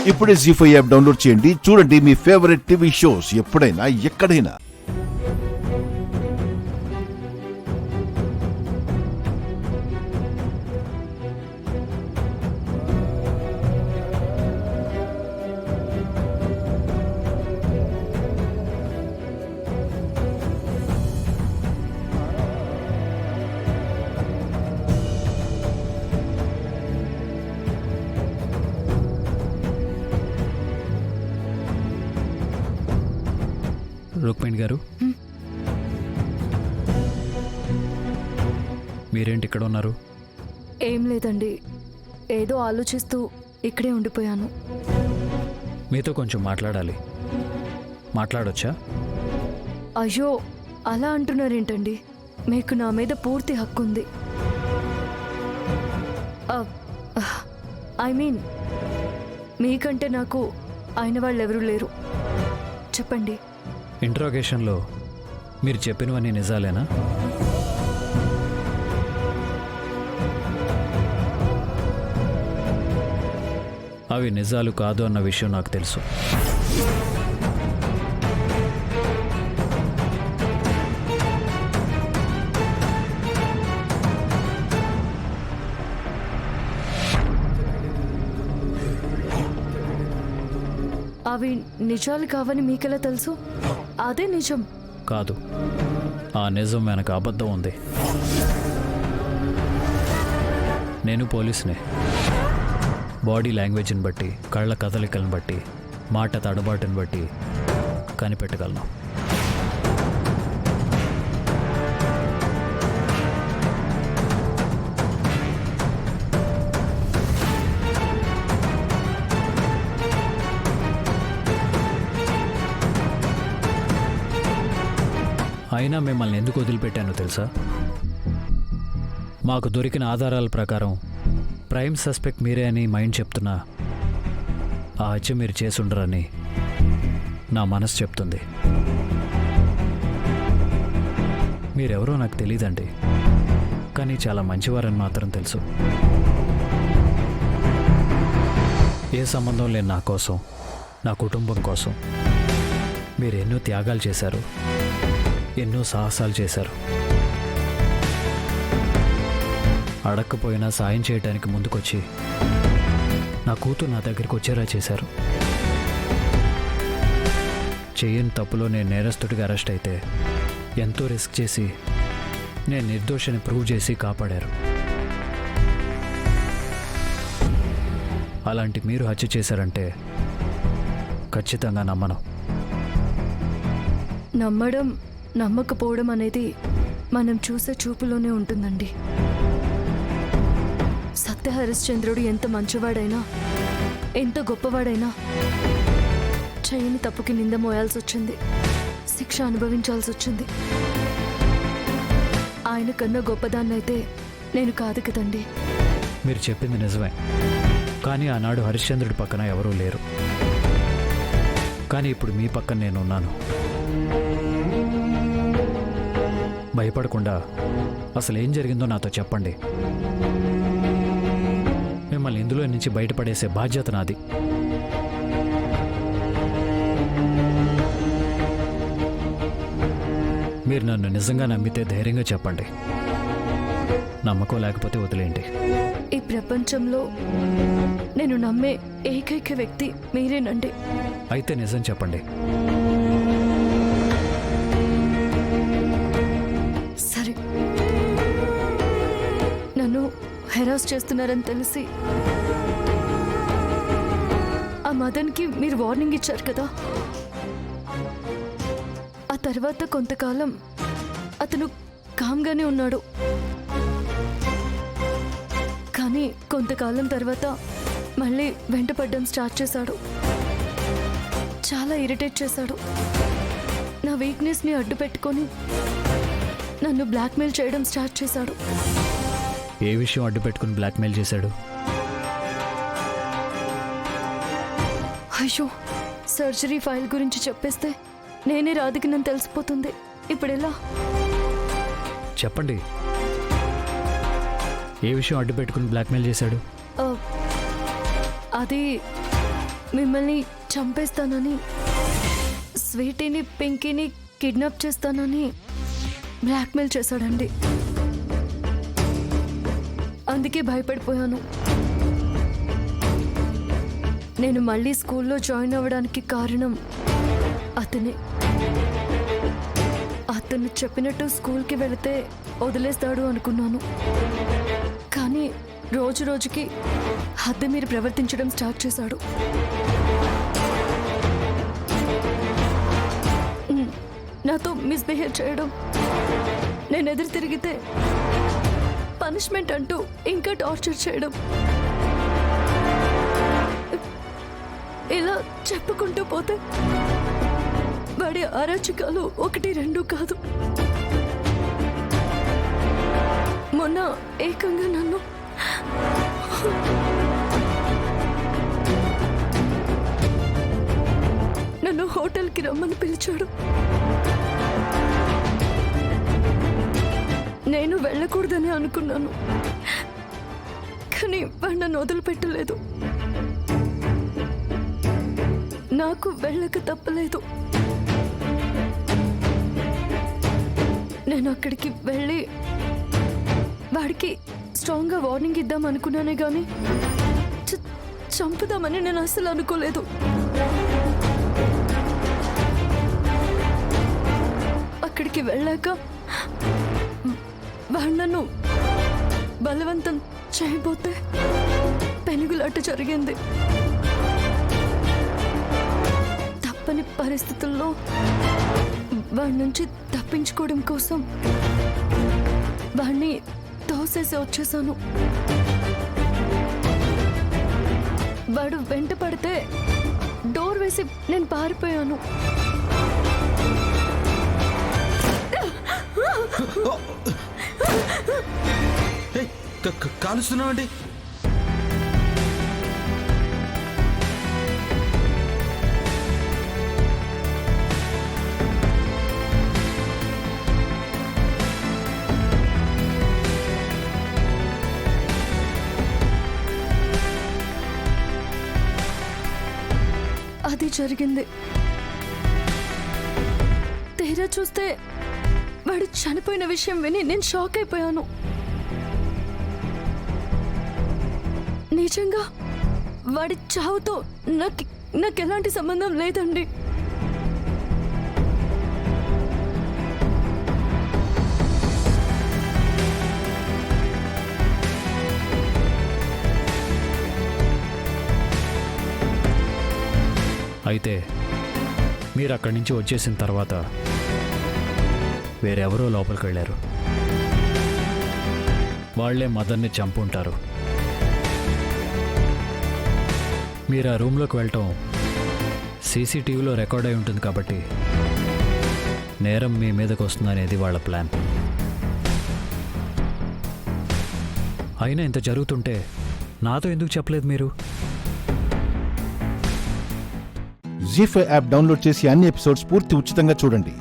ఇప్పుడే జీ5 app download చేయండి. చూడండి మీ ఫేవరెట్ టీవీ షోస్ ఎప్పుడైనా ఎక్కడైనా. రుక్మిణి గారు, మీరేంటి ఇక్కడ ఉన్నారు? ఏం లేదండి, ఏదో ఆలోచిస్తూ ఇక్కడే ఉండిపోయాను. మీతో కొంచెం మాట్లాడాలి. మాట్లాడొచ్చా? అయ్యో, అలా అంటున్నారేంటండి? మీకు నా మీద పూర్తి హక్కు ఉంది. ఐ మీన్, మీకంటే నాకు అయిన వాళ్ళు ఎవరూ లేరు. చెప్పండి. ఇంట్రాగేషన్లో మీరు చెప్పినవన్నీ నిజాలేనా? అవి నిజాలు కాదు అన్న విషయం నాకు తెలుసు. అవి నిజాలు కావని మీకెలా తెలుసు? అదే నిజం కాదు, ఆ నిజం వెనక అబద్ధం ఉంది. నేను పోలీసునే. బాడీ లాంగ్వేజ్ని బట్టి, కళ్ళ కదలికలను బట్టి, మాట తడబాటుని బట్టి కనిపెట్టగలను. అయినా మిమ్మల్ని ఎందుకు వదిలిపెట్టానో తెలుసా? మాకు దొరికిన ఆధారాల ప్రకారం ప్రైమ్ సస్పెక్ట్ మీరే అని మైండ్ చెప్తున్నా, ఆ హత్య మీరు చేసుండరని నా మనసు చెప్తుంది. మీరెవరో నాకు తెలీదండి, కానీ చాలా మంచివారని మాత్రం తెలుసు. ఏ సంబంధం లేని నా కోసం, నా కుటుంబం కోసం మీరు ఎన్నో త్యాగాలు చేశారు, ఎన్నో సాహసాలు చేశారు. అడక్కపోయినా సాయం చేయడానికి ముందుకొచ్చి నా కూతురు నా దగ్గరికి వచ్చేలా చేశారు. చేయని తప్పులో నేను నేరస్తుడిగా అరెస్ట్ అయితే ఎంతో రిస్క్ చేసి నేను నిర్దోషిని ప్రూవ్ చేసి కాపాడారు. అలాంటి మీరు హత్య చేశారంటే ఖచ్చితంగా నమ్మను. నమ్మడం నమ్మకపోవడం అనేది మనం చూసే చూపులోనే ఉంటుందండి. సత్య హరిశ్చంద్రుడు ఎంత మంచివాడైనా, ఎంత గొప్పవాడైనా చేయని తప్పుకి నింద మోయాల్సి వచ్చింది, శిక్ష అనుభవించాల్సి వచ్చింది. ఆయన కన్నా గొప్పదాన్నైతే నేను కాదు కదండి. మీరు చెప్పింది నిజమే, కానీ ఆనాడు హరిశ్చంద్రుడి పక్కన ఎవరూ లేరు. కానీ ఇప్పుడు మీ పక్కన నేనున్నాను. భయపడకుండా అసలు ఏం జరిగిందో నాతో చెప్పండి. మిమ్మల్ని ఇందులో నుంచి బయటపడేసే బాధ్యత నాది. మీరు నన్ను నిజంగా నమ్మితే ధైర్యంగా చెప్పండి, నమ్మకం లేకపోతే వదిలేయండి. ఈ ప్రపంచంలో నేను నమ్మే ఏకైక వ్యక్తి మీరేనండి. అయితే నిజం చెప్పండి. సరే, నన్ను హెరాస్ చేస్తున్నారని తెలిసి ఆ మదన్కి మీరు వార్నింగ్ ఇచ్చారు కదా. ఆ తర్వాత కొంతకాలం అతను కామ్గానే ఉన్నాడు. కానీ కొంతకాలం తర్వాత మళ్ళీ వెంటపడడం స్టార్ట్ చేశాడు. చాలా ఇరిటేట్ చేశాడు. నా వీక్నెస్ని అడ్డు పెట్టుకొని నన్ను బ్లాక్మెయిల్ చేయడం స్టార్ట్ చేశాడు. ఏ విషయం అడ్డు పెట్టుకుని బ్లాక్మెయిల్ చేశాడు? అయ్యో, సర్జరీ ఫైల్ గురించి చెప్పేస్తే నేనే రాధికి నన్ను తెలిసిపోతుంది. ఇప్పుడు ఎలా? చెప్పండి, ఏ విషయం అడ్డు పెట్టుకుని బ్లాక్మెయిల్ చేశాడు? అది మిమ్మల్ని చంపేస్తానని, స్వీటీని పింకీని కిడ్నాప్ చేస్తానని బ్లాక్మెయిల్ చేశాడండి. అందుకే భయపడిపోయాను. నేను మళ్ళీ స్కూల్లో జాయిన్ అవ్వడానికి కారణం అతనే. అతను చెప్పినట్టు స్కూల్కి వెళితే వదిలేస్తాడు అనుకున్నాను. కానీ రోజు రోజుకి హద్దు మీరు ప్రవర్తించడం స్టార్ట్ చేశాడు. నాతో మిస్బిహేవ్ చేయడం, నేను ఎదురు తిరిగితే పనిష్మెంట్ అంటూ ఇంకా టార్చర్ చేయడం, ఇలా చెప్పుకుంటూ పోతే వాడి అరాచకాలు 1-2 కాదు. మొన్న ఏకంగా నన్ను హోటల్కి రమ్మని పిలిచాడు. నేను వెళ్ళకూడదని అనుకున్నాను, కానీ వాడు నన్ను వదిలిపెట్టలేదు. నాకు వెళ్ళక తప్పలేదు. నేను అక్కడికి వెళ్ళి వాడికి స్ట్రాంగ్గా వార్నింగ్ ఇద్దాం అనుకున్నానే కానీ చంపుదామని నేను అస్సలు అనుకోలేదు. అక్కడికి వెళ్ళాక వాడు నన్ను బలవంతం చేయబోతే పెనుగులాట జరిగింది. తప్పని పరిస్థితుల్లో వాడి నుంచి తప్పించుకోవడం కోసం వాడిని తోసేసి వచ్చేసాను. వాడు వెంట పడితే డోర్ వేసి నేను పారిపోయాను. కాలుస్తున్నావండి? అది జరిగింది. తీరా చూస్తే వాడు చనిపోయిన విషయం విని నేను షాక్ అయిపోయాను. నిజంగా వాడి చావుతో నాకు ఎలాంటి సంబంధం లేదండి. అయితే మీరు అక్కడి నుంచి వచ్చేసిన తర్వాత వేరెవరో లోపలికి వెళ్ళారు. వాళ్లే మదర్ని చంపుంటారు. మీరు ఆ రూమ్లోకి వెళ్ళటం సీసీటీవీలో రికార్డ్ అయి ఉంటుంది కాబట్టి నేరం మీ మీదకి వస్తుందనేది వాళ్ళ ప్లాన్. అయినా ఇంత జరుగుతుంటే నాతో ఎందుకు చెప్పలేదు మీరు? జీ5 యాప్ డౌన్లోడ్ చేసి అన్ని ఎపిసోడ్స్ పూర్తి ఉచితంగా చూడండి.